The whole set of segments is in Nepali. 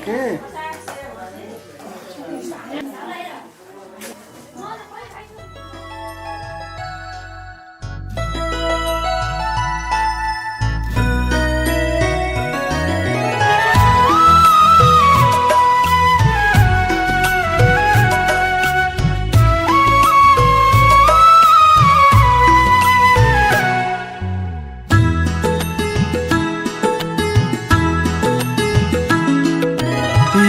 के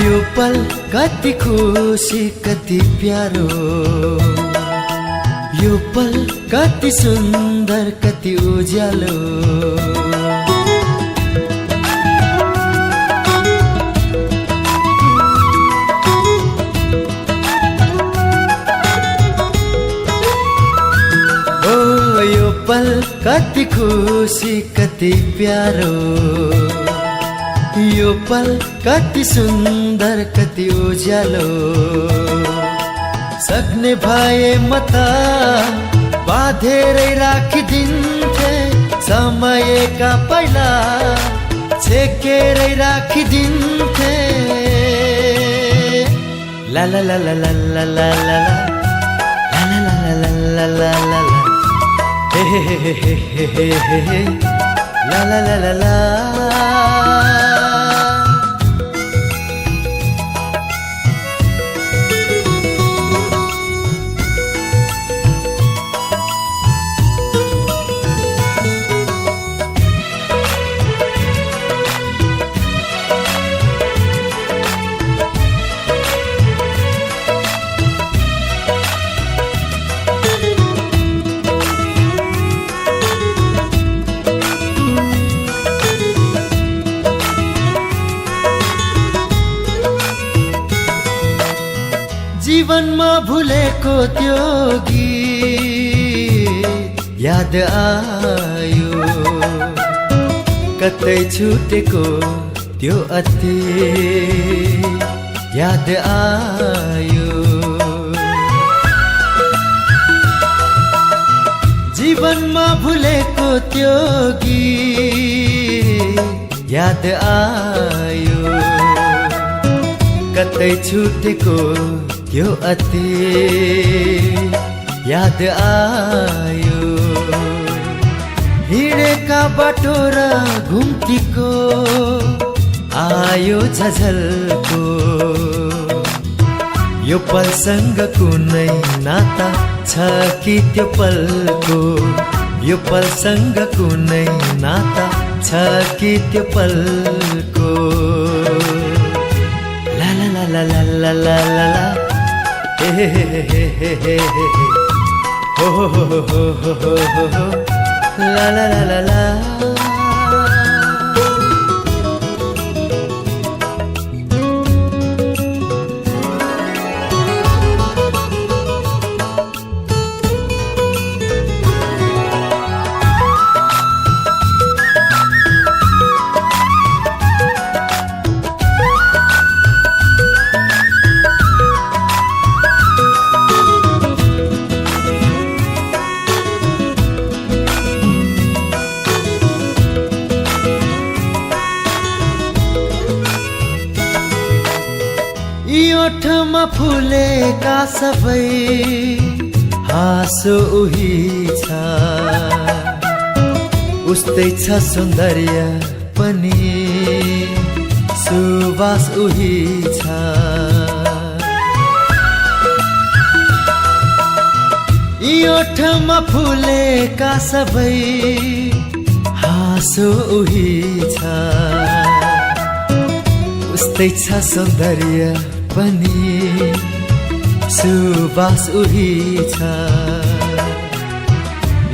यो पल कति खुसी कति प्यारो, यो पल कति सुन्दर कति उज्यालो। ओ यो पल कति खुसी कति प्यारो, यो पल कति सुन्दर कति उज्यालो। सक्ने भए म त बाँधेरै राखिदिन्थे, समयका पहिला छेकेरै राखिदिन्थे। ला ला ला ला ला ला ला ला ला ला ला ला ला ला हे हे हे हे हे हे हे ला ला ला ला ला। जीवनमा भुलेको त्यो गीत याद आयो, कतै छुटेको त्यो अतीत याद आयो। जीवनमा भुलेको त्यो गीत याद आयो, कतै छुटेको यो अतीत याद आयो। हिँडेका बाटो र घुम्तीको आयो झझल्को, यो पलसँग कुनै नाता छ कि त्यो पलको, यो पलसँग कुनै नाता छ कि त्यो पलको। ला ला ला ला ला ला ला ला हे हे हे हे हे हो हो हो हो हो हो ला ला ला ला ला। ओठमा फुलेका सबै हाँसो उही छ, उस्तै छ सौन्दर्य पनि सुवास उही छ। यी ओठमा फुलेका सबै हाँसो उही छ, उस्तै छ सौन्दर्य पनि सुवास उही छ।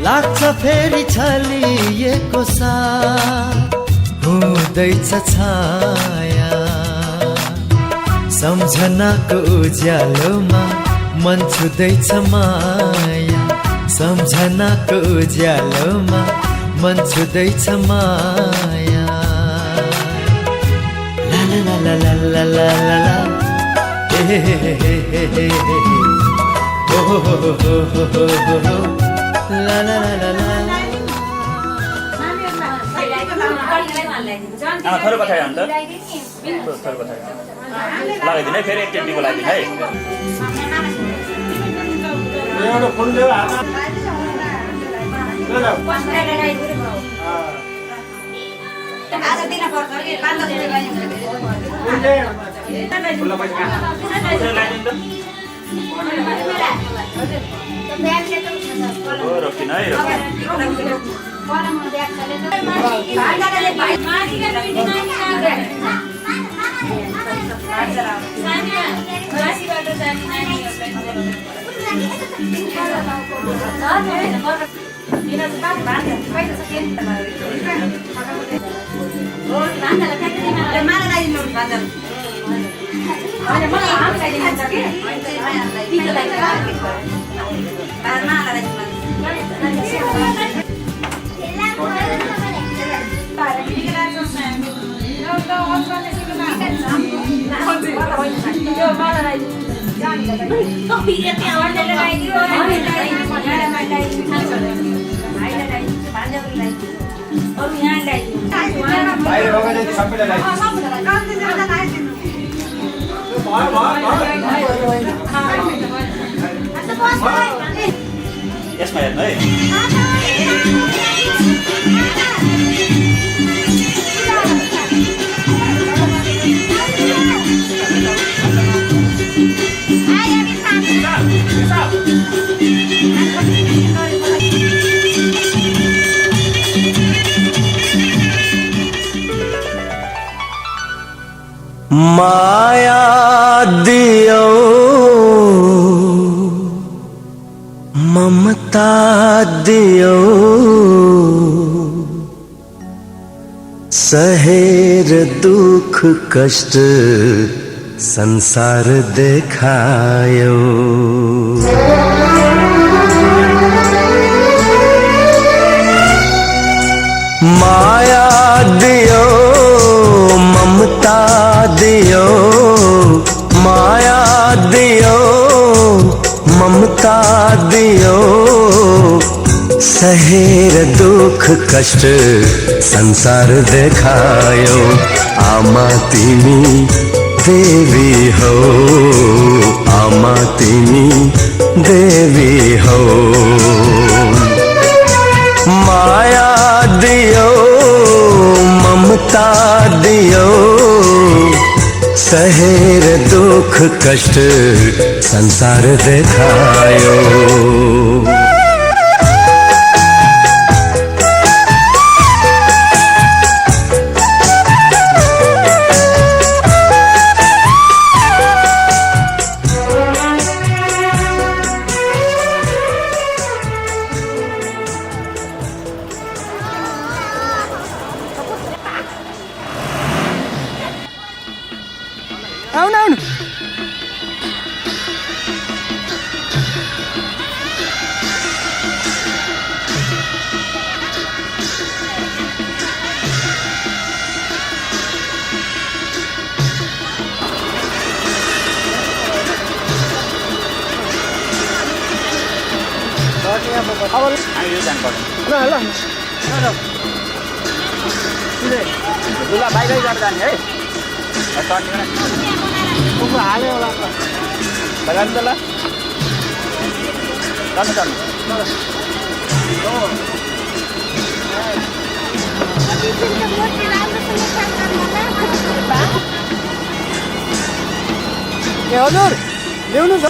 लाग्छ फेरि छलिएको साथ हुँदैछ छाया, सम्झनाको उज्यालोमा मन छुँदैछ माया, सम्झनाको उज्यालोमा मन छुँदैछ माया। ला ला ला ला ला ला ला ला हे हे हे हे हे हो हो हो हो हो हो ला ला ला ला ला। थोरै पठाइरहनु त लगाइदिनु है फेरि एकचोटिको लागि है रोकिन है यसमा हेर्नु है माया दियो ममता दियो सहेर दुख कष्ट संसार देखायो माया दियो ममता दियो माया दियो ममता दियो सहेर दुख कष्ट संसार देखायो आमा तिमी देवी हो आमा तिमी देवी हो माया दियो ममता दियो सहेर दुख कष्ट संसार देखायो आउनु आउनु दुला बाहिरै गरेर जाने है हाल्यो होला लगानी त ल जानु जानु ए हजुर ल्याउनु छ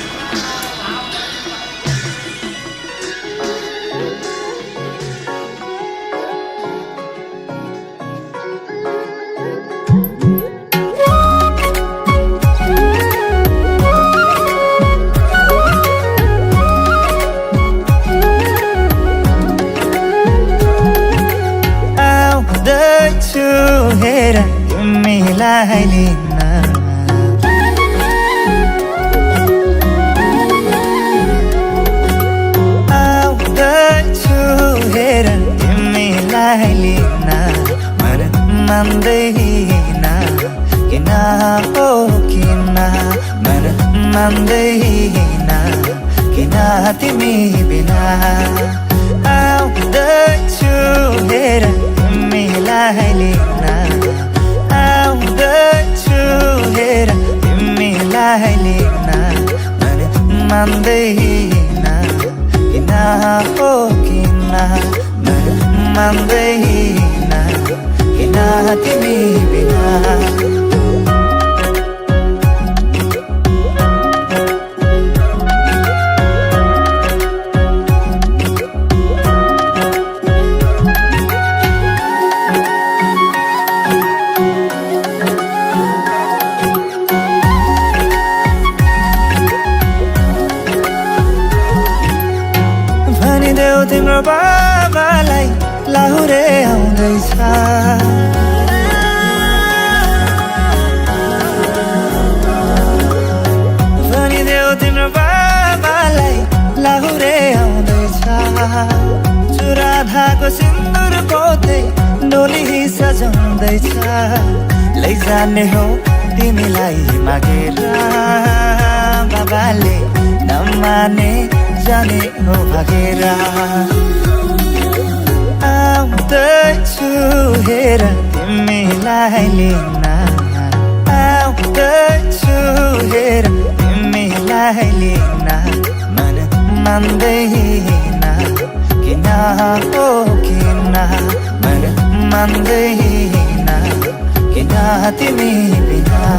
हेरा तिमीलाई लिन आउँदैछु हेरा तिमीलाई लिन मन मान्दैन किन हो किन मन मान्दैन किन तिमी बिना आउँदैछु हेरा तिमीलाई लिन आउँदैछु आउँदैछु हेर तिमीलाई लिन मन मान्दैन किन हो किन मन मान्दैन किन तिमी बिना भनिदेऊ तिम्रो बाबालाई लाहुरे आउँदैछ भनिदेऊ तिम्रो बाबालाई लाहुरे आउँदैछ चुरा धाको सिन्दुर पोते डोली सजाउँदैछ लैजाने हो तिमीलाई मागेर बाबाले नमाने जाने हो भागेर आउँदैछु हेर तिमीलाई लिन आउँदैछु हेर तिमीलाई लिन मन मान्दैन किन हो किन मन मान्दैन किन तिमी बिना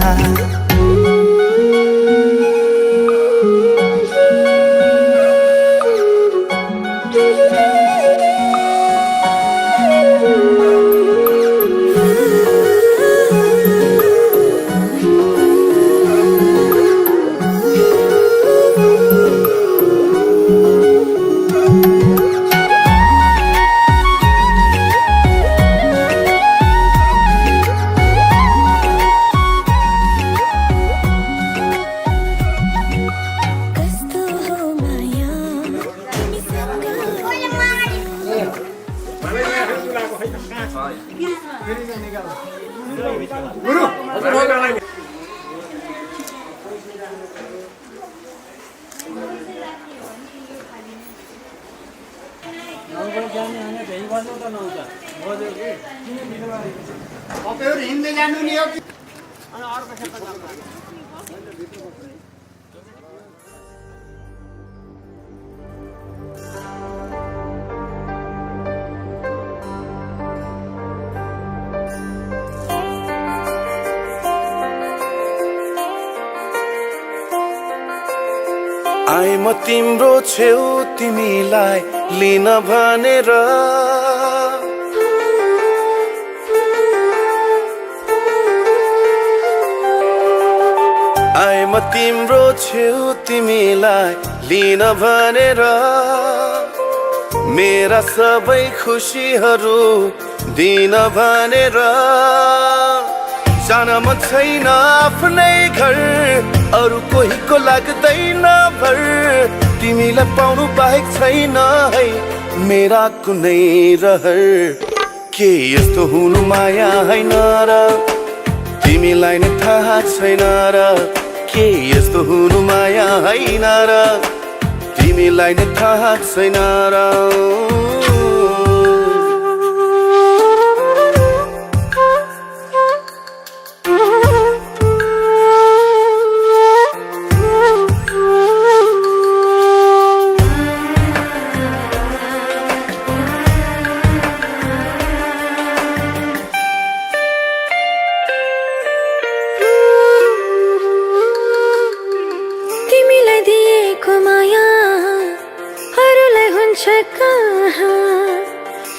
हिँड्दै जानु नि हो आइ म तिम्रो छेउ तिमीलाई लिन भनेर आइ म तिम्रो छेउ तिमीलाई लिन भनेर मेरा सबै खुसीहरू दिन भनेर जान मन छैन आफ्नै घर अरू कोहीको लाग्दैन भर तिमीलाई पाउनु बाहेक छैन है मेरा कुनै रहर के यस्तो हुनु माया हैन र तिमीलाई नै थाहा छैन र के यस्तो हुनु माया हैन र तिमीलाई नै थाहा छैन र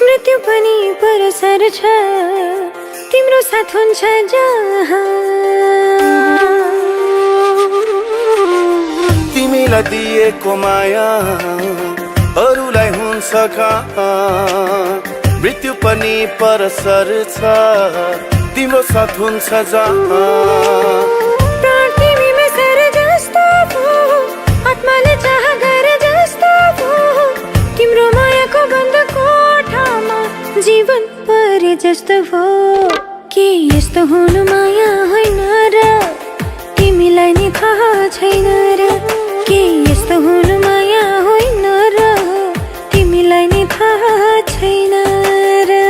मृत्यु पनि परसर छ तिम्रो साथ हुन्छ जहाँ तिमीलाई दिएको माया अरूलाई हुन्छ कहाँ मृत्यु पनि परसर छ तिम्रो साथ हुन्छ जहाँ तिमीमा सर जस्तो भो आत्माले चाह गरे जस्तो भो तिम्रो मायाको बन्द कोठामा जीवन परे जस्तो भो के यस्तो हुनु माया होइन र तिमीलाई नि थाहा छैन र के यस्तो हुनु माया होइन र तिमीलाई नि थाहा छैन र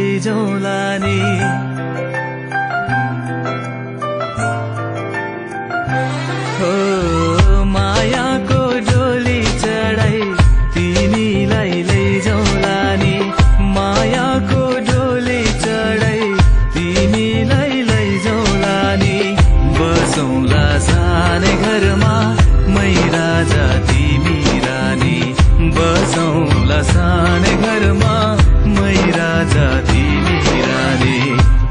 लैजाउँला नि हो मायाको डोली चढाई तिमीलाई लैजाउँला नि मायाको डोली चढाई तिमीलाई लैजाउँला नि बसौँला सानै घरमा मै राजा तिमी रानी बसौँला सानै घरमा मै राजा तिमी रानी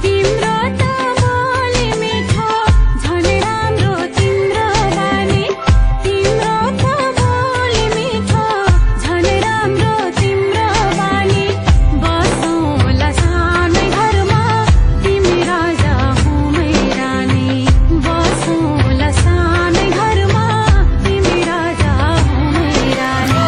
तिम्रो त बोली मिठो झन् राम्रो तिम्रो बानी तिम्रो त बोली मिठो झन् राम्रो तिम्रो बानी बसौँला सानै घरमा तिमी राजा हुँ मै रानी बसौँला सानै घरमा तिमी राजा हुँ मै रानी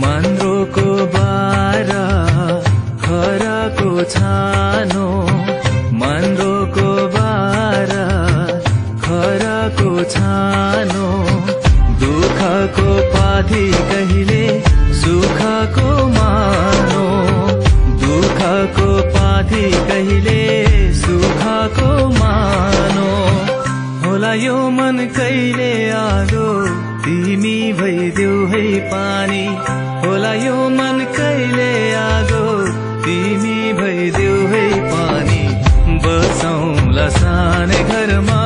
मन्द्रोको बारा खराको छानो मन्द्रोको बारा खराको छानो दुःखको पाथी कहिले सुखको मानो दुःखको पाथी कहिले सुखको मानो होला यो मन कहिले आगो तिमी भइदेऊ है पानी होला यो मन कहिले आगो तिमी भइदेऊ है पानी बसौँला सानै घरमा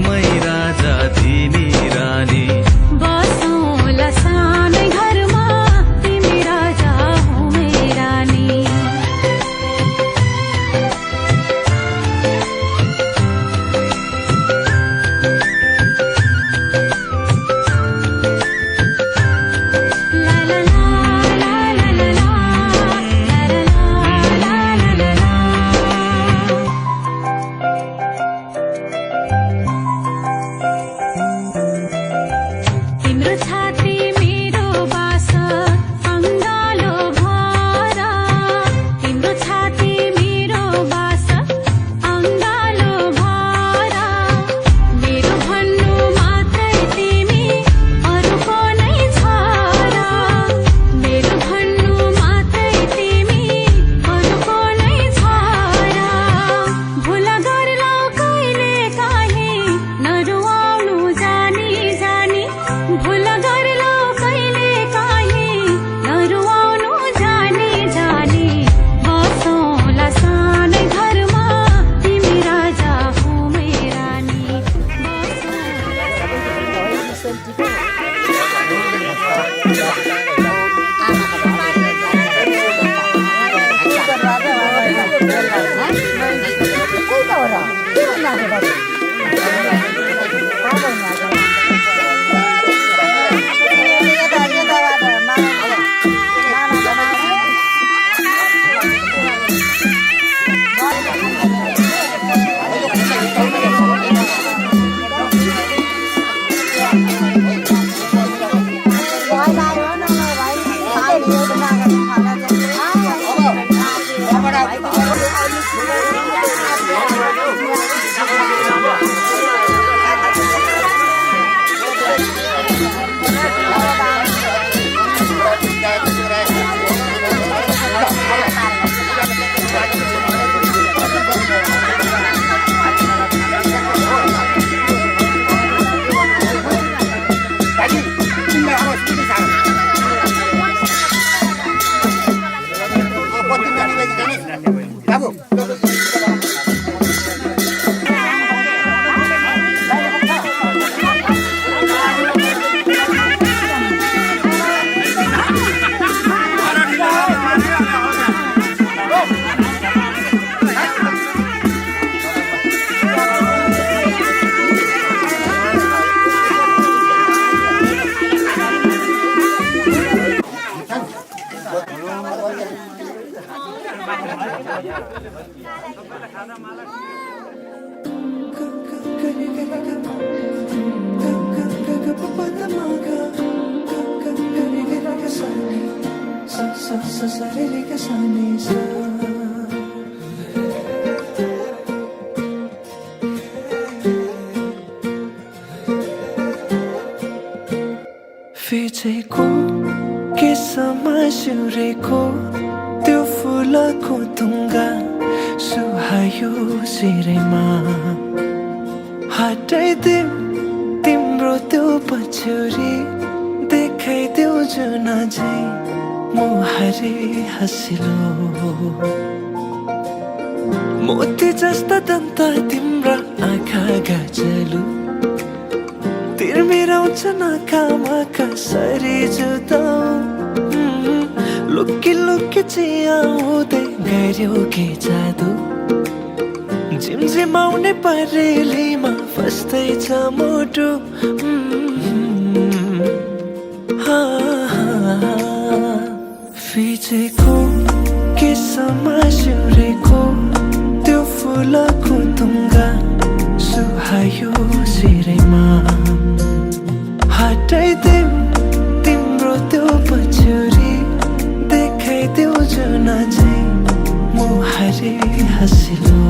मै राजा तिमी रानी बसौँला सानै घरमा तिमी राजा हुँ मै रानी ला ला ला ला ला ला ला ला ला ला तिम्रो छाती मेरो बास अङ्गालो भर तिम्रो छाती मेरो बास अङ्गालो भर मेरो भन्नु मात्रै तिमी अरूको नै छ र मेरो भन्नु मात्रै तिमी अरूको नै छ र भुल गर्लौ कहिले काहीँ नरुवाउनु जानी जानी भुल गर्लौ कहिले काहीँ नरुवाउनु जानी जानी बसौँला सानै घरमा तिमी राजा हुँ मै रानी फिचेको केसमा सिउरेको त्यो फुलको तुङ्गा सुहायो शिरमा हटाइदेऊ तिम्रो त्यो पछ्यौरी देखाइदेऊ जुन झै मुहारी हँसिलो मोती जस्ता दन्त तिम्रा आँखा गाजलु तिर्मिराउँछ नाकामा कसरी जुदाउ लुकी लुकी चियाउँदै गऱ्यो के जादु झिमझिमाउने परेलीमा फस्दैछ मुटु फिचेको केसमा सिउरेको त्यो फुलको तुङ्गा सुहायो शिरमा हटाइदेऊ तिम्रो त्यो पछ्यौरी देखाइदेऊ जुन झै मुहारी हँसिलो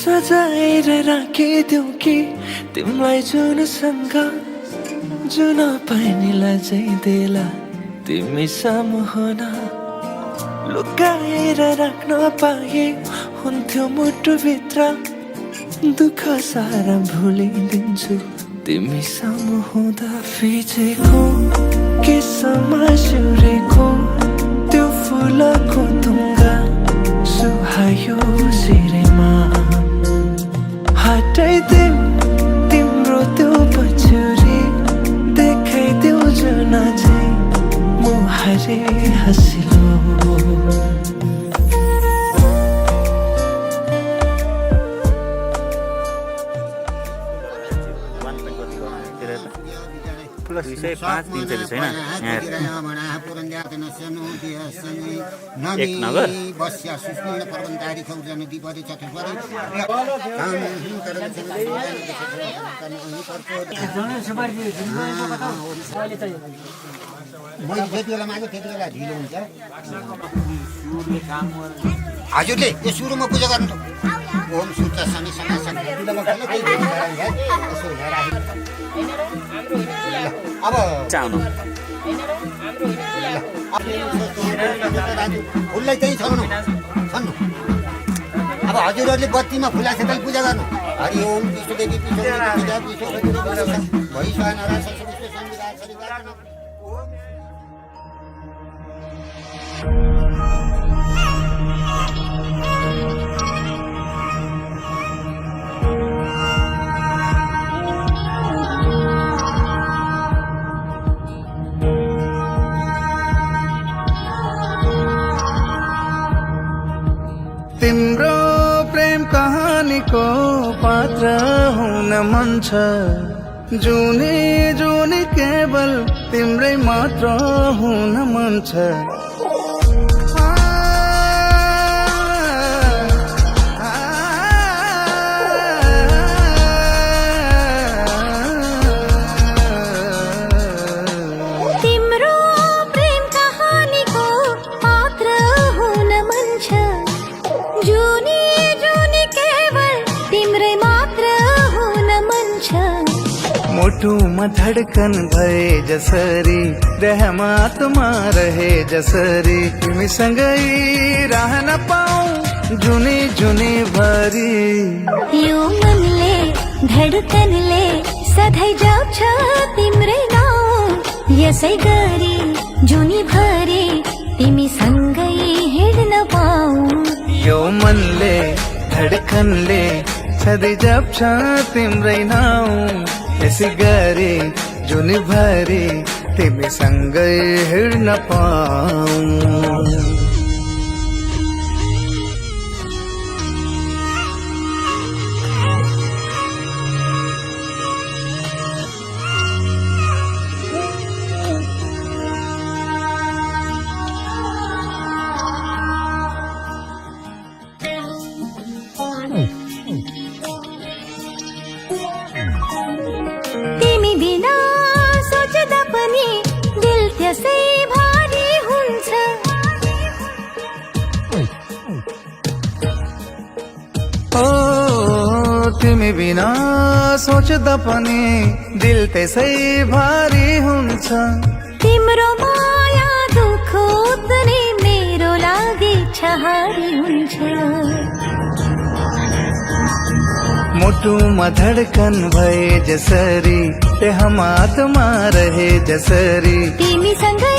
सजाएर राखिदेऊ कि तिमीलाई जुनसँग जुन पानीलाई चाहिँ देला तिमी सामु हुन लुकाएर राख्न पाए हुन्थ्यो मुटुभित्र दुःख सारा भुलिदिन्छु तिमी सामु हुँदा फिचेको केसमा सिउरेको त्यो फुलको तुङ्गा सुहायो शिरमा हटाइदेऊ तिम्रो त्यो पछ्यौरी देखाइदेऊ जुन झै मुहारी हँसिलो प्लस 205 दिन्छ कि छैन एक नगर हजुरले यो सुरुमा पूजा गर्नु त ओम सुत शनि अब चाउनु फुललाई चाहिँ छन्नु अब हजुरहरूले बत्तीमा फुलासेतल पूजा गर्नु हरि ओम विष्णुदेवी तिम्रो प्रेम कहानीको पात्र हुन मन छ जुनी जुनी केवल तिम्रै मात्र हुन मन छ मुटुमा धडकन भए जसरी रहमातमा रहे जसरी तिमीसँगै रहन पाऊँ जुनी जुनी भरी यो मनले धडकनले सधैँ जाउँछ तिम्रै नाउँ यसै गरी जुनी भरी तिमीसँगै हिँड्न पाऊँ यो मनले धडकनले सधैँ जाउँछ तिम्रै नाउँ यसै गरी जुनी भरी तिमीसँगै हिँड्न पाऊँ बिना सोच्दा पनि दिल त्यसै भारी हुन्छ तिम्रो माया दुःख उतने मेरो लागि छहारी हुन्छ मुटुमा धडकन भए जसरी त्यहाँ आत्मा रहे जसरी तिमीसँगै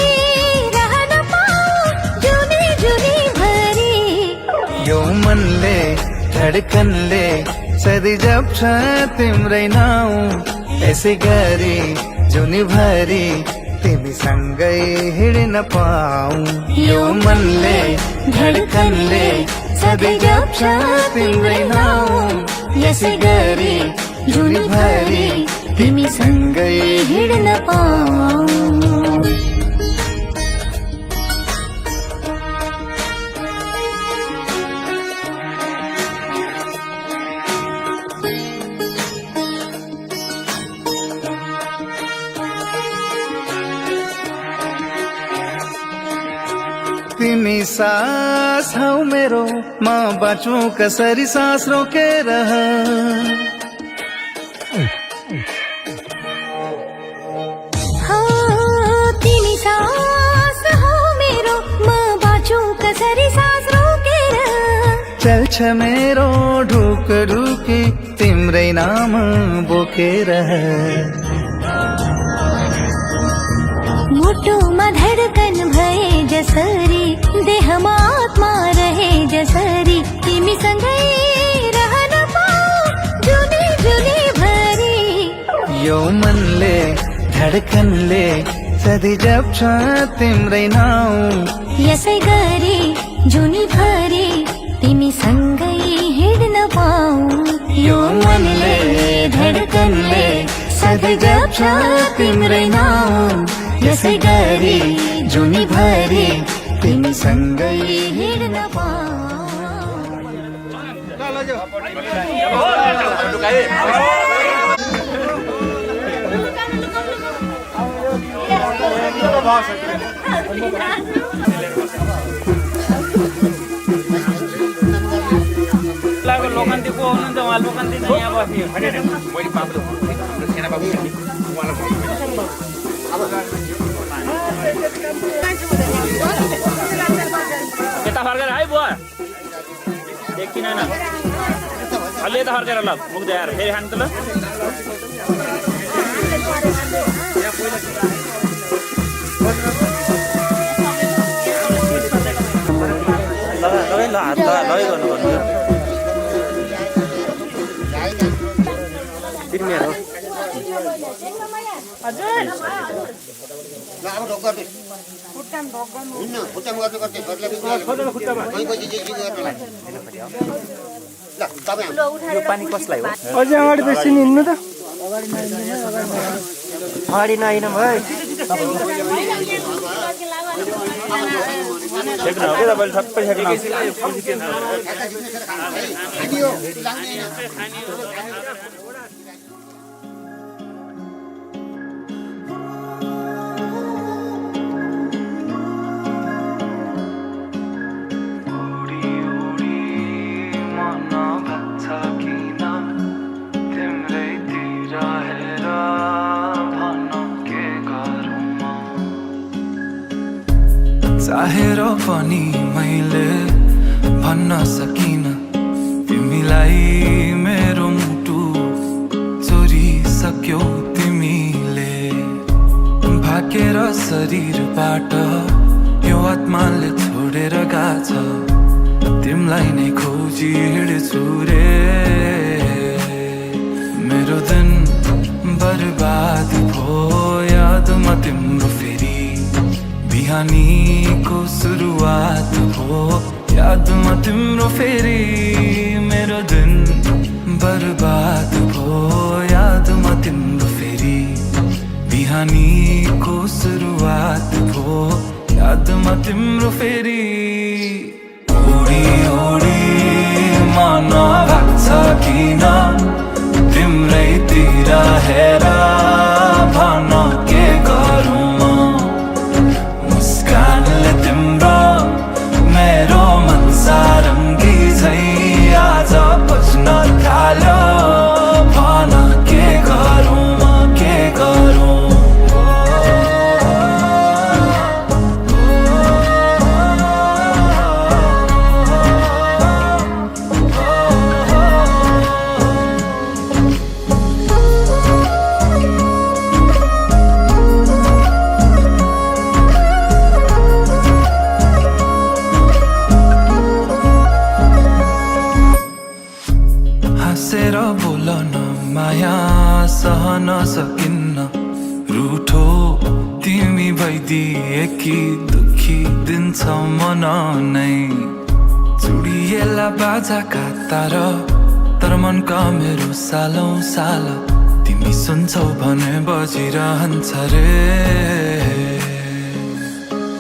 रहन पाऊ जुनी जुनी भरी यो मनले धडकनले सधैँ जप्छ तिम्रै नाउँ यसै गरी जुनीभरि तिमीसँगै हिँड्न पाऊ यो मनले धडकनले सधैँ जप्छ तिम्रै नाउँ यसै गरी जुनीभरि तिमीसँगै हिँड्न पाऊ तिमी सास हौ मेरो म बाँचु कसरी सास रोकेर तिमी सास हौ मेरो म बाँचु कसरी सास रोकेर चल्छ मेरो ढुक ढुकी तिम्रै नाम बोकेर मुटुमा धडकन भए जसरी देहमा आत्मा रहे जसरी तिमीसँगै रहन पाऊ जुनी जुनी भरी यो मनले धडकनले सधैँ जप्छ तिम्रै नाउँ यसै गरी जुनी भरी तिमीसँगै हिँड्न पाऊ यो मनले धडकनले सधैँ जप्छ तिम्रै नाउँ यसै गरी जुनीभरि तिमीसँगै हिँड्न पाऊ लोकांती को हुनुहुन्छ उहाँ लोकांती चाहिँ यहाँ बस्ने मैले बाबु सेना बाबु यता फर्केर है बुवा एकछिन होइन अलि यता फर्केर ल मुख देखाएर फेरि खानु त ल हात लगाइ गर्नु ल अब ढोक गर्ने हुन्न खुट्टामा गर्नु गर्दै ल तपाईँ यो पानी कसलाई हो अझै अगाडि बेसी हिँड्नु त अगाडि नआइन भाइ देख्नु हो कि तपाईँले सबै सेक्नु चाहेर पनि मैले भन्न सकिन तिमीलाई मेरो मुटु चोरिसक्यौ तिमीले भाकेर शरीरबाट यो आत्माले छोडेर गाछ तिमीलाई नै खोजी हिँड्छु रे मेरो दिन बर्बाद भो यादमा तिम्रो फेरि बिहानीको सुरुवात हो यादमा तिम्रो फेरि मेरो दिन बर्बाद भो यादमा तिम्रो फेरि बिहानीको सुरुवात हो यादमा तिम्रो फेरि ओडी ओडी मन लाग्छ किन तिम्रैतिर हेर भन के गरौँ मुस्कानले तिम्रो मेरो मन सारङ्गी झै आज बज्न थाल्यो सहन सकिन्न रूठो तिमी भइदिए कि दुखी दिन छ मन नै चुडिएला बाजाका तार तर मनका मेरो सालौं साल तिमी सुन्छौ भने बजिरहन्छ रे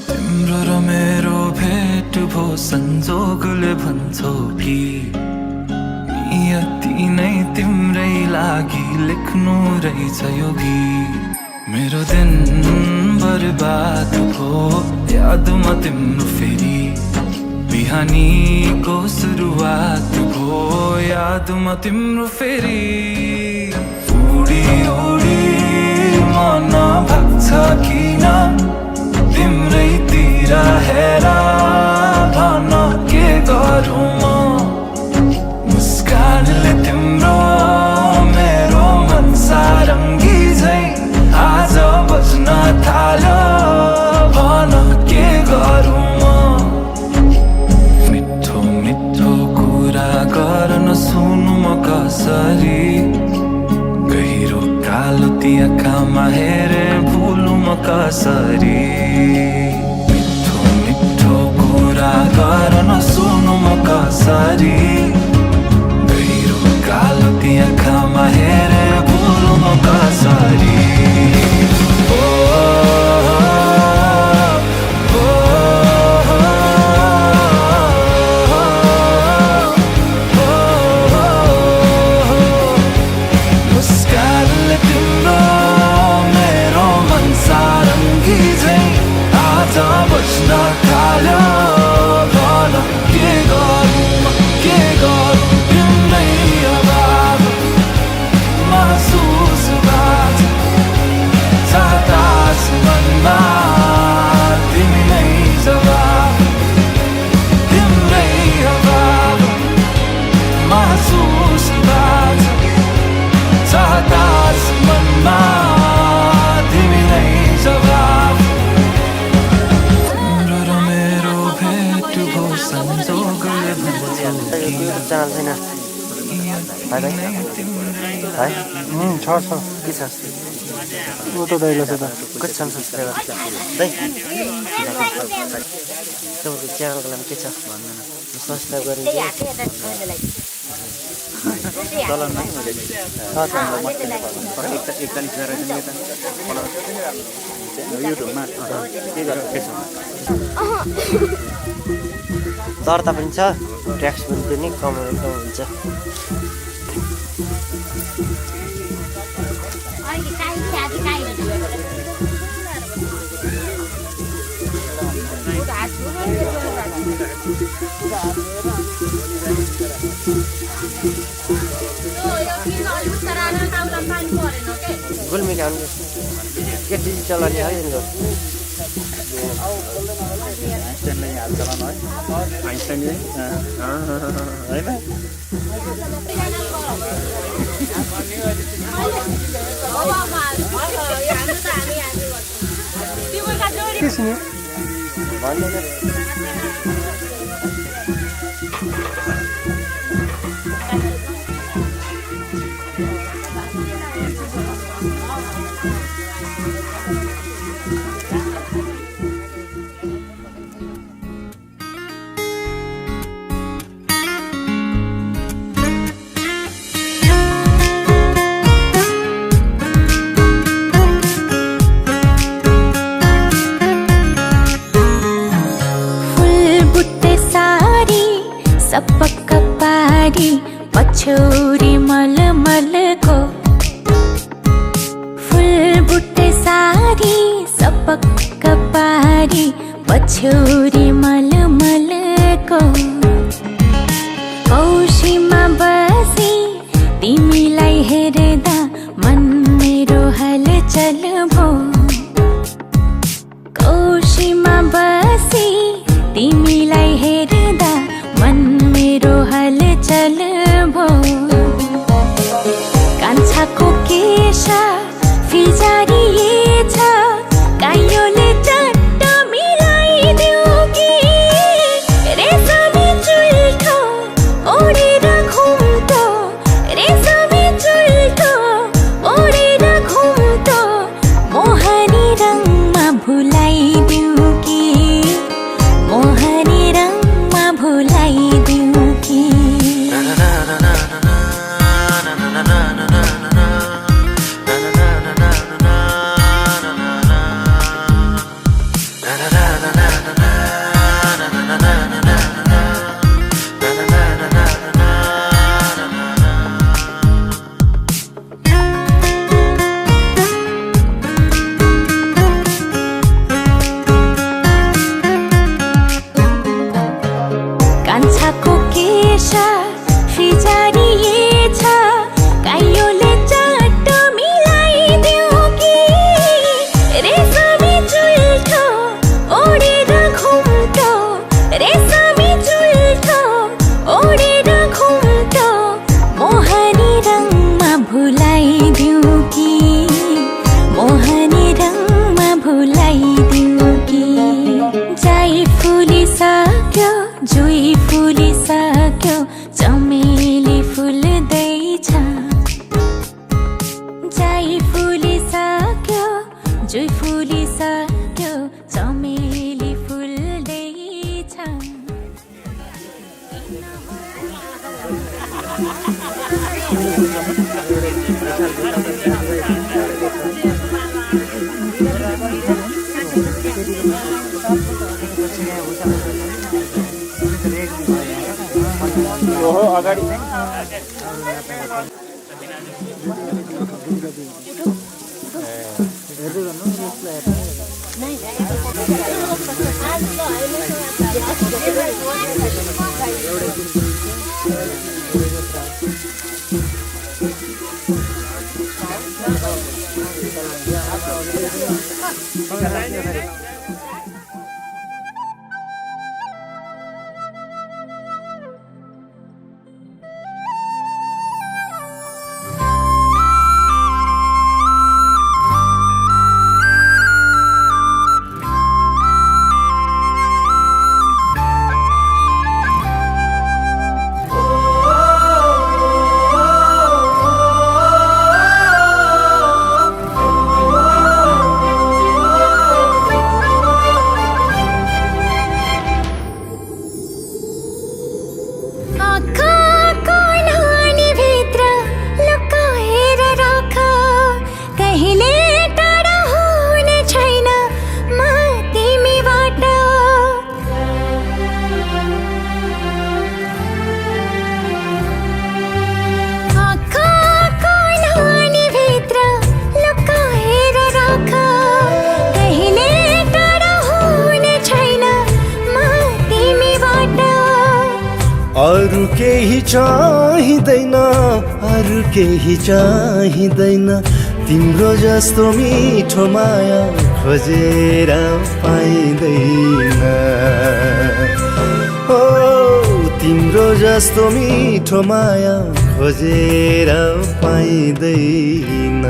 तिम्रो र मेरो भेट भो संजोगले भन्छौ कि नियति नै तिम्रै लागि लेख्नु रहेछ यो गीत मेरो दिन बर्बाद भो यादमा तिम्रो फेरि बिहानीको सुरुवात भो यादमा तिम्रो फेरि उडी उडी मन भाग्छ किन तिम्रैतिर हेर भन के गरौँ म मुस्कानले तिम्रो मेरो मन सारङ्गी झै आज बज्न थाल्यो भन के गरौँ म मिठो मिठो कुरा गर्न सुनु म कसरी गहिरो कालो ती आँखामा हेरे भुलु म कसरी मिठो मिठो कुरा गर्न सुनु म कसरी गहिरो कालो ती आँखामा हेरे भुलु म कसरी के छ ऊ त दैलो छ त कति छन् सब्सक्राइबर दाइ तपाईँको च्यानलको नाम के छ भन्नु न सब्सक्राइब गरिदिनु चलनमा मैले 41 युट्युबमा के गरेर फेसबुकमा दर्ता पनि छ ट्याक्स पनि दिने कमाउनु हुन्छ गुल्मी खानु के डिजिटल अनि है नि आइन्स्टाइनलाई हाल चलाउनु है आइन्स्टाइनले होइन सपक्क पारी पछौरी मलमलको फुल बुट्टे सारी सपक्क पारी पछौरी मलमलको कौशीमा बसी तिमीलाई हेर्दा मन मेरो हलचल भो कौशीमा बसी तिमीलाई हेर्दा मन मेरो हलचल भो कान्छाको केश फिजारिएछ कायोले चट्ट मिलाइदेऊ कि दिउँ कि मोहनी रङमा भुलाइदिउँ कि जाइ फुलिसक्यो जुई फुलिसक्यो चमेली फुल्दैछ जाइ फुलिसक्यो जुई फुलिसक्यो चमेली फुल्दैछ ओहो अगाडि अरू केही चाहिँदैन अरू केही चाहिँदैन तिम्रो जस्तो मिठो माया खोजेर पाइँदैन ओ तिम्रो जस्तो मिठो माया खोजेर पाइँदैन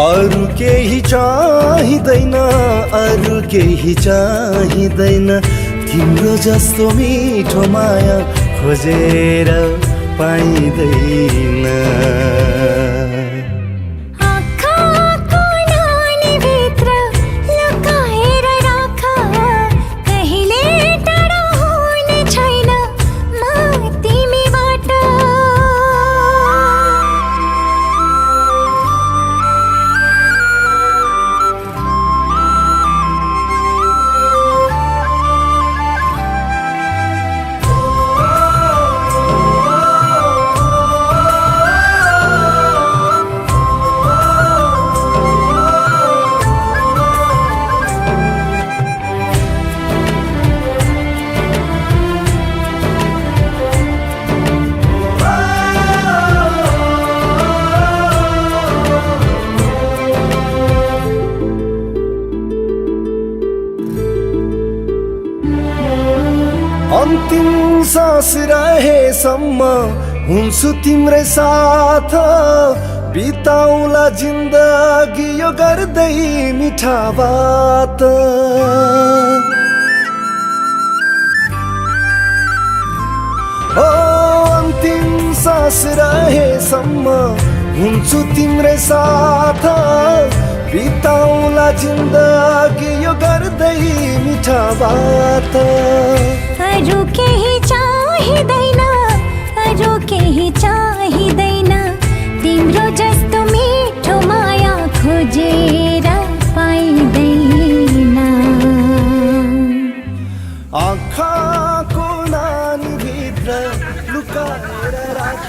अरू केही चाहिँदैन अरू केही चाहिँदैन तिम्रो जस्तो मिठो माया खोजेर पाइँदैन अन्तिम सास रहेसम्म हुन्छु तिम्रै साथ बिताउला जिन्दगी यो गर्दै मिठा बात ओ अन्तिम सास रहेसम्म हुन्छु तिम्रै साथ बिताउला जिन्दगी यो गर्दै मिठा बात अरू केही चाहिँदैन अरू केही चाहिँदैन तिम्रो जस्तो मिठो माया खोजेर पाइँदैन आँखाको नानीभित्र लुकाएर राख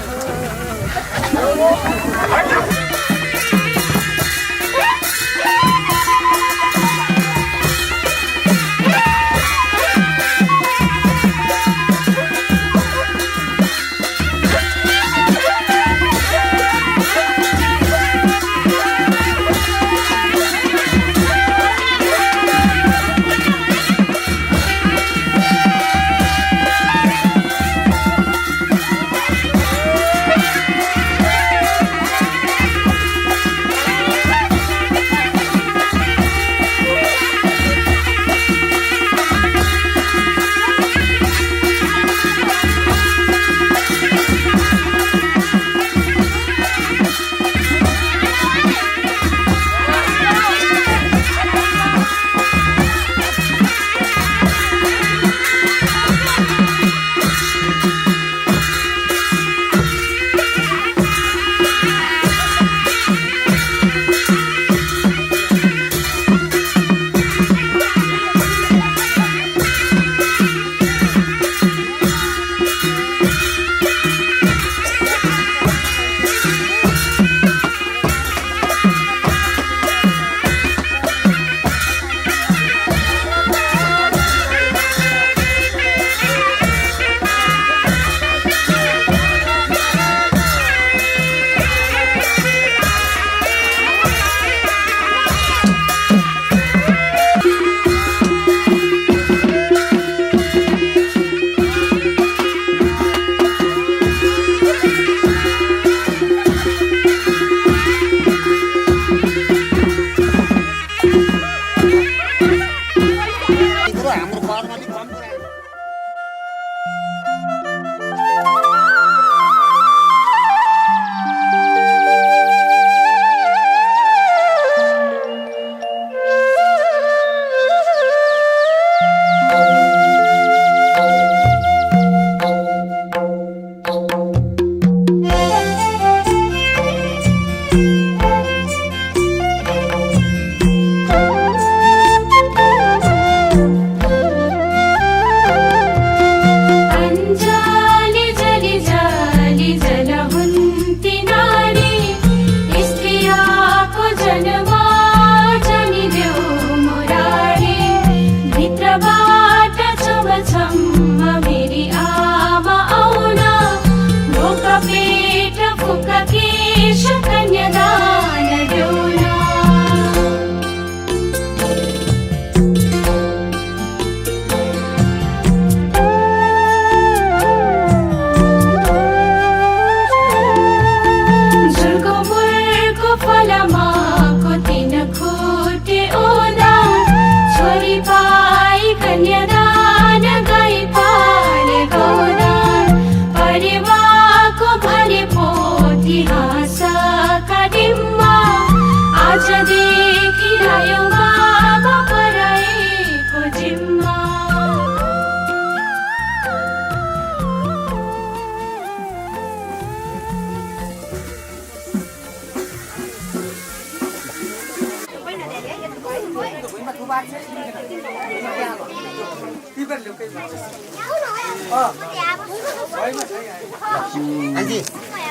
आन्टी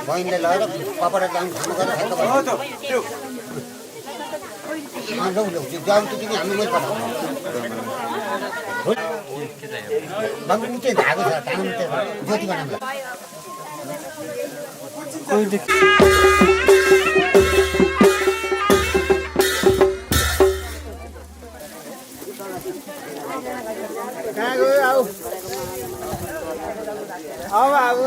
बहिनीले लगेर कपडा दाम खानु गरेर खाएको भयो लौ लौ त्यो जाम त तिमी हामीलाई पठाऊ बाबु उतै धागो छ धागो उतै ज्योति बनाउँला कहाँ गयो आऊ अब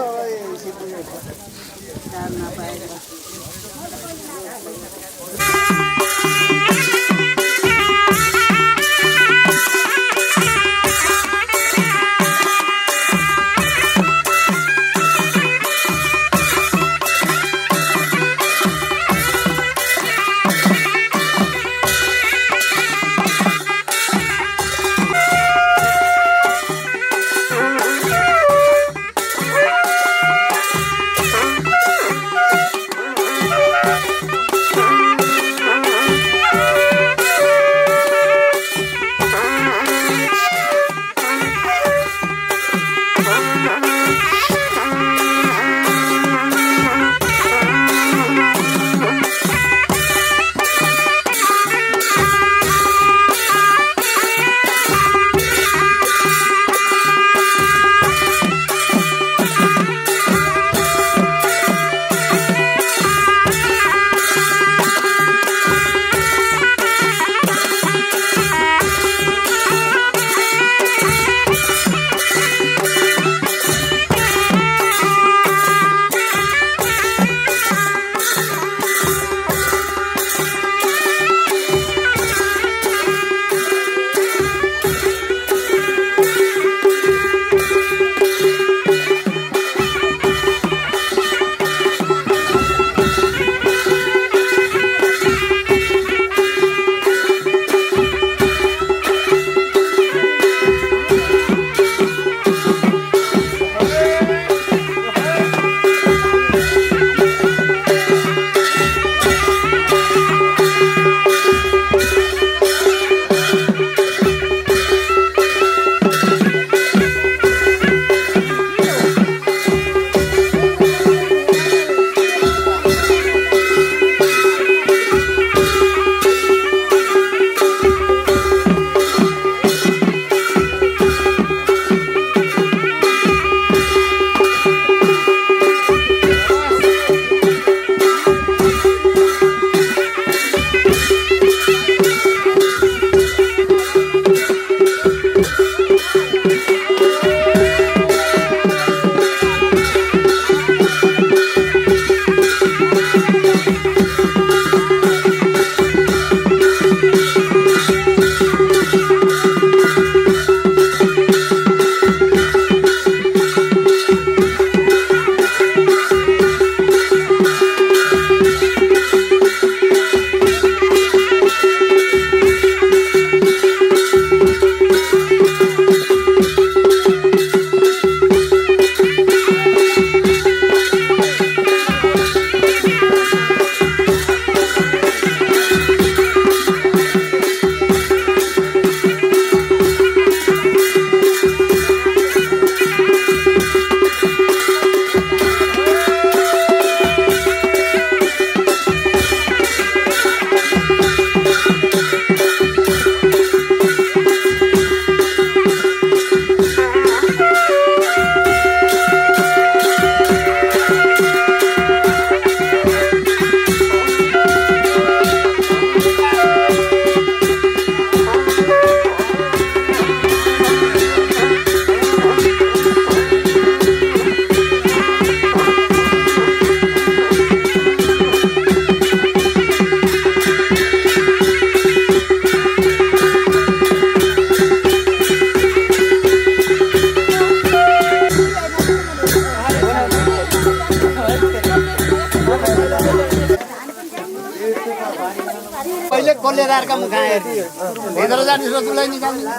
अर्का मुखा भित्र जाने रसुलाई निकाल्ने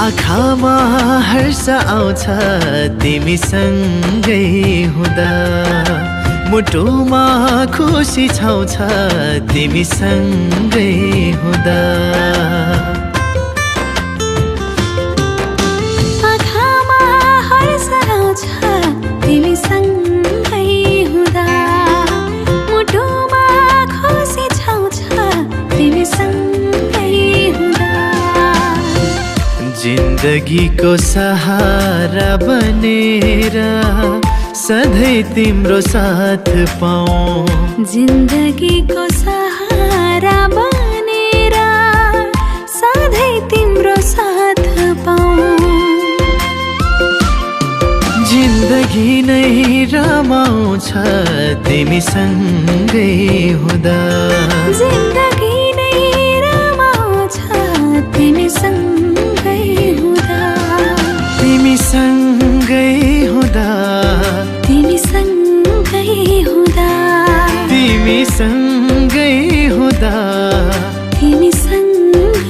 आँखामा हर्ष आउँछ तिमीसँगै हुँदा, मुटुमा खुसी छाउँछ तिमीसँगै हुँदा। आँखामा हर्ष आउँछ तिमीसँगै हुँदा, मुटुमा खुसी छाउँछ तिमीसँगै हुँदा। जिन्दगीको सहारा बनेर सधैँ तिम्रो साथ पाऊँ, जिन्दगीको सहारा बनेर सधैँ तिम्रो साथ पाऊँ। जिन्दगी नै रमाउँछ तिमीसँगै हुँदा, जिन्दगी नै रमाउँछ तिमीसँगै हुँदा। तिमीसँगै हुँदा, तिमीसँगै हुँदा, तिमीसँगै हुँदा, तिमीसँगै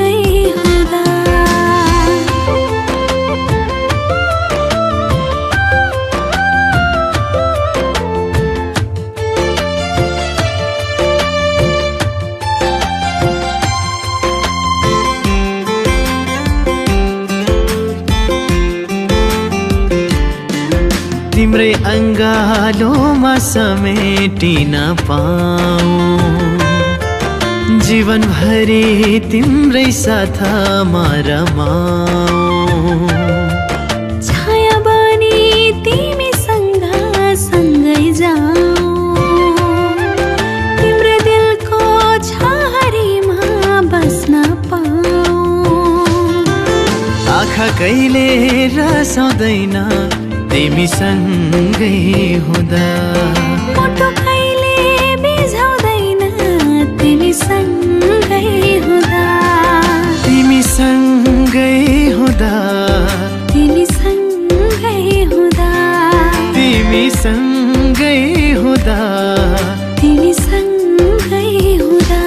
तिम्रै अङ्गालोमा समेटिन पाऊँ जीवनभरि तिम्रै साथमा रमाऊँ छाया बनी तिमीसँग सँगै जाऊँ तिम्रो दिलको छाहारीमा बस्न पाऊँ आँखा कहिले रसाउँदैन तिमीसँगै हुँदा मुटु कहिले बिझाउँदैन तिमीसँगै हुँदा तिमीसँगै हुँदा तिमीसँगै हुँदा तिमीसँगै हुँदा तिमीसँगै हुँदा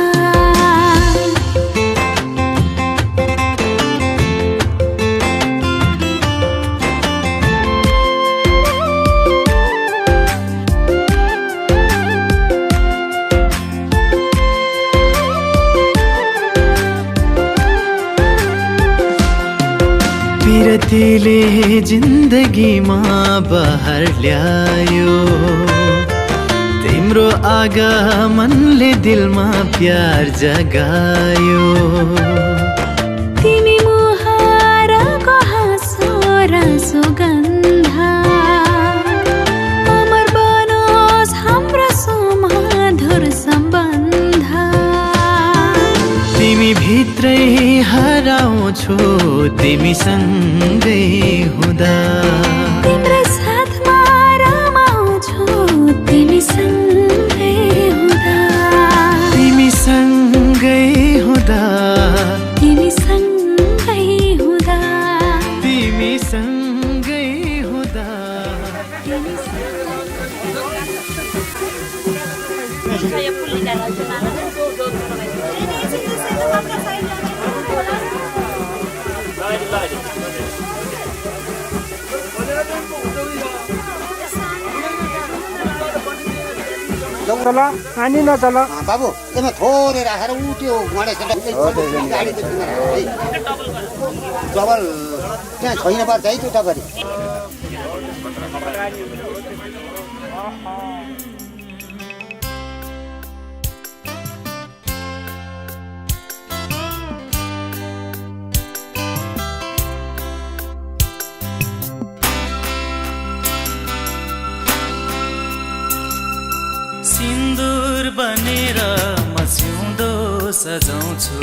पिरतीले जिन्दगीमा बहार ल्यायो तिम्रो आगमनले दिलमा प्यार जगायो तिमी मुहारको हाँसो र सुगन्ध अमर बनोस् हाम्रो सुमधुर सम्बन्ध तिमी भित्रै हराउँछु तिमीसँगै हुँदा तिम्रो साथमा रमाउँछु तिमीसँगै हुँदा तिमीसँगै हुँदा तिमीसँगै हुँदा तिमीसँगै हुँदा चल पानी नचल बाबु त्यसमा थोरै राखेर ऊ त्यो गणेश गाडी डबल त्यहाँ छैन पर्छ है त्यो टगरी सिन्दुर बनेर म सिउँदो सजाउँछु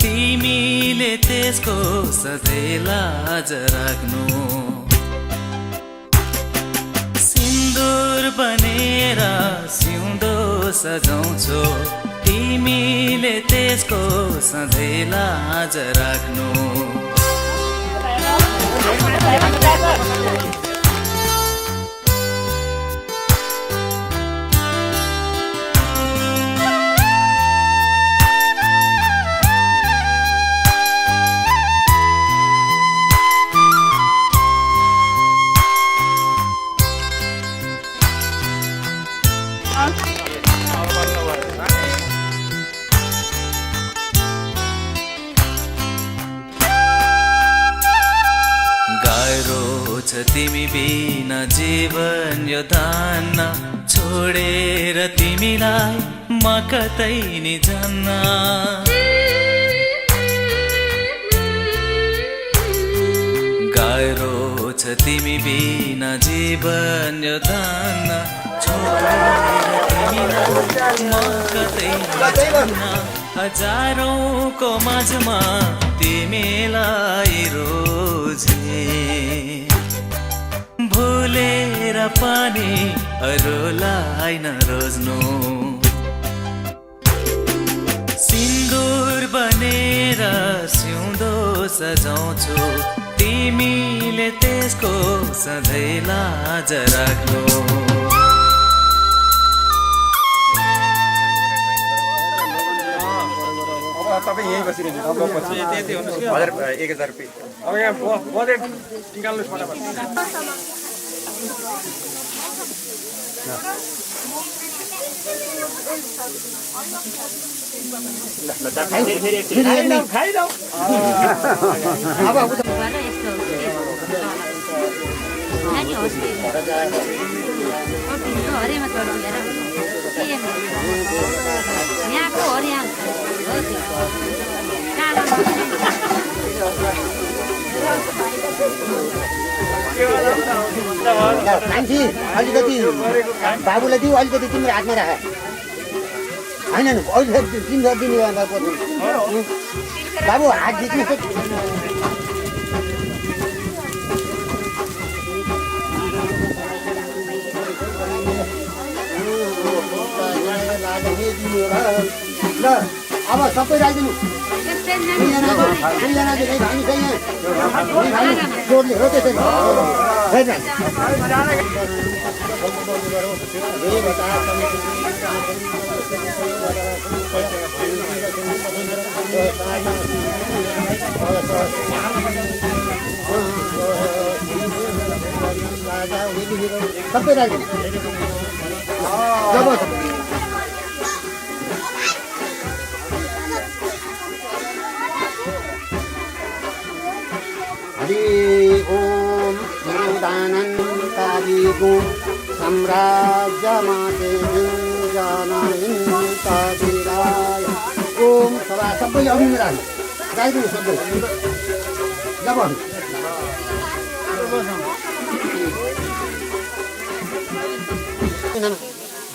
तिमीले त्यसको सधैँ लाज राख्नु सिन्दुर बनेर सिउँदो सजाउँछु तिमीले त्यसको सधैँ लाज राख्नु तिमी बिना जीवन यो धान्न छोडेर तिमीलाई म कतै नि जान्न गाह्रो छ तिमी बिना जीवन यो धान्न छोडेर तिमीलाई म कतै नि जान्न हजारौंको माझमा तिमीलाई रोजे भुलेर पनि अरूलाई नरोज्नु सिन्दुर बनेर सिउँदो सजाउँछु तिमीले त्यसको सधैँ लाज राख्नु तपाईँ यहीँ बसिरहनु 1000 रुपियाँ अब यहाँ बजेट निकाल्नुहोस् फटाफट नानी होस् हरेमा चढिएर यहाँको हरिया हो कान्छी अलिकति बाबुलाई दिऊ अलिकति तिम्रो हातमा राख होइन अलिकति तिम्रो दिने बाबु हात जित्नु ल अब सबै राखिदिनु जोडले हो त्यसरी सबै राखिदिनु हरि ओम दानन्तादिगु साम्राज्यमाते जनहिंसादिराय ओम सभा सबै अघि राख्नु गाइदिनु सबै जब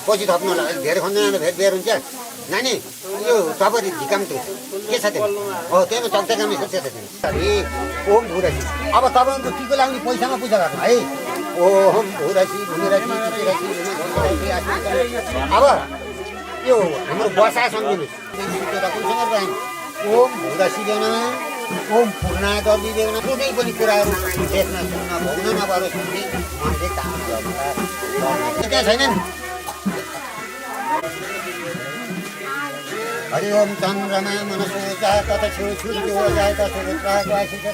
पछि थप्नु होला धेरै खन्दैन भेट बेर हुन्छ नानी यो टपरी झिकाम त्यो के छ त्यो हो त्यही चक्चकामी सोचेको थिएँ अरे ओम भुरासी अब तपाईँको टिको लाउने पैसामा पूजा गर्नु है ओम भुरासी भुरासी अब यो हाम्रो वर्षा सम्झिनुहोस् कुनसँग राख्नु ओम भुरासी देन ओम पूर्णा गर्दी देन कुनै पनि कुराहरू देख्न सुन्न भोग्न नपरोस् भन्ने मनले चाहन्छ त्यहाँ छैनन् हरि ओम चन्द्रमा मनसो जात सूर्यो जात सुरुद्राग्वासित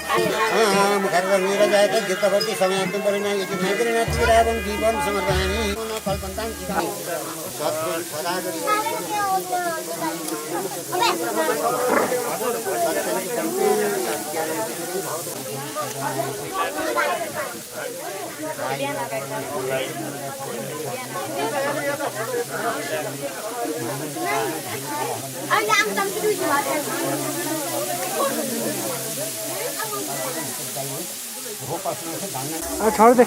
मुखर्वीर जात गीतवर्ती समयान्तु परिणा यति नगरिणा तिरावं दीपं समर्पयामि कल्पन्तां सद्गुण सदागरि छोड़ दे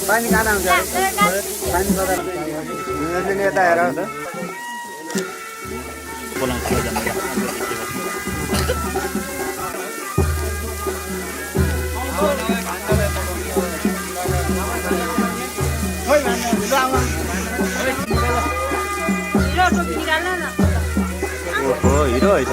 पानी काँडा हुन्छ पानी यता हेर हिरो है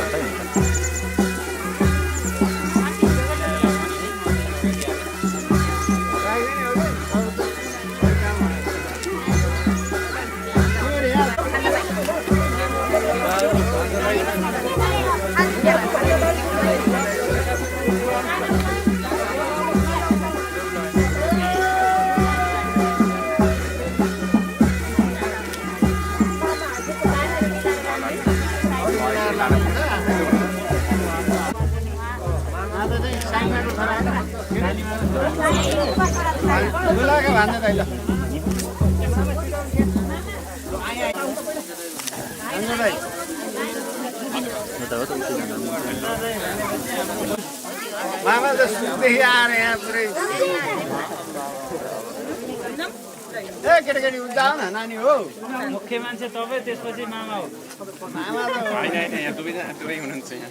मामा त सुत्देखि आएर यहाँ पुरै ए केटाकेटी जाऊ न नानी हो मुख्य मान्छे तपाईँ त्यसपछि मामा हो मामा त होइन यहाँ दुवै हुनुहुन्छ यहाँ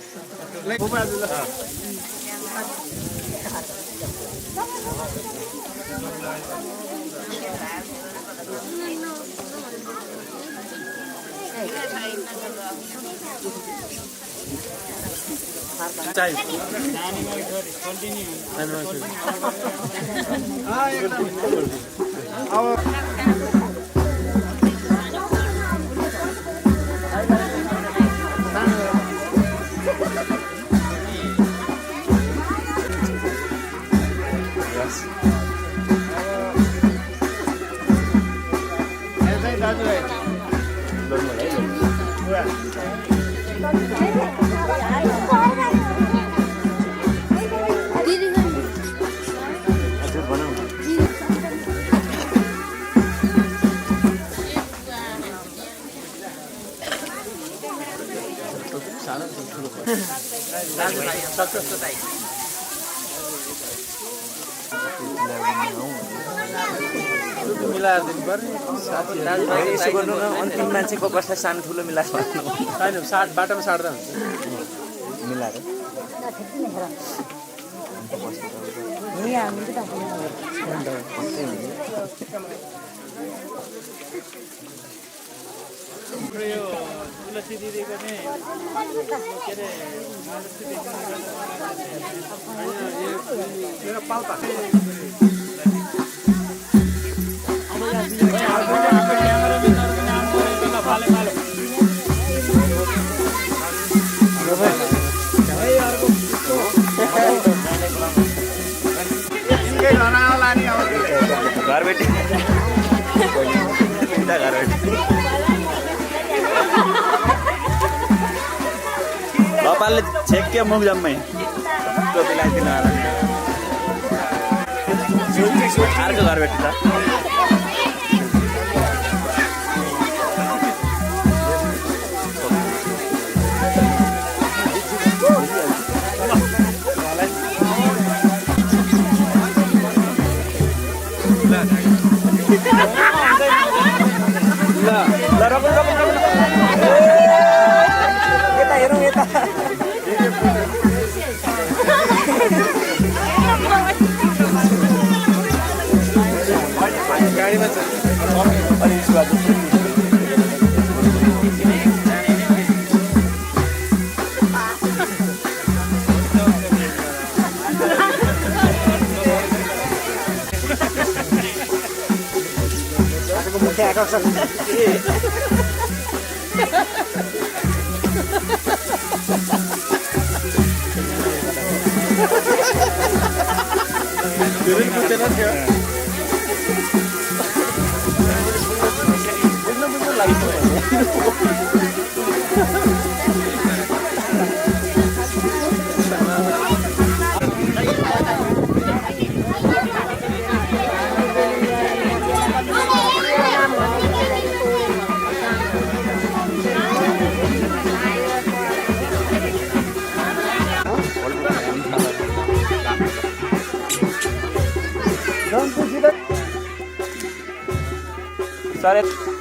मिलाएर दिनुपर्ने साथी यसो गर्नु न अन्तिम मान्छेको कसलाई सानो ठुलो मिलाएर होइन बाटोमा साट्दा हुन्छ मिलाएर तुलसी दिदीको चाहिँ के अरे घर बेटी घर बेटी बापाले छेक्के मुख जम्मै टोपी लगाइदिनु अर्को घर बेटी त Sorry.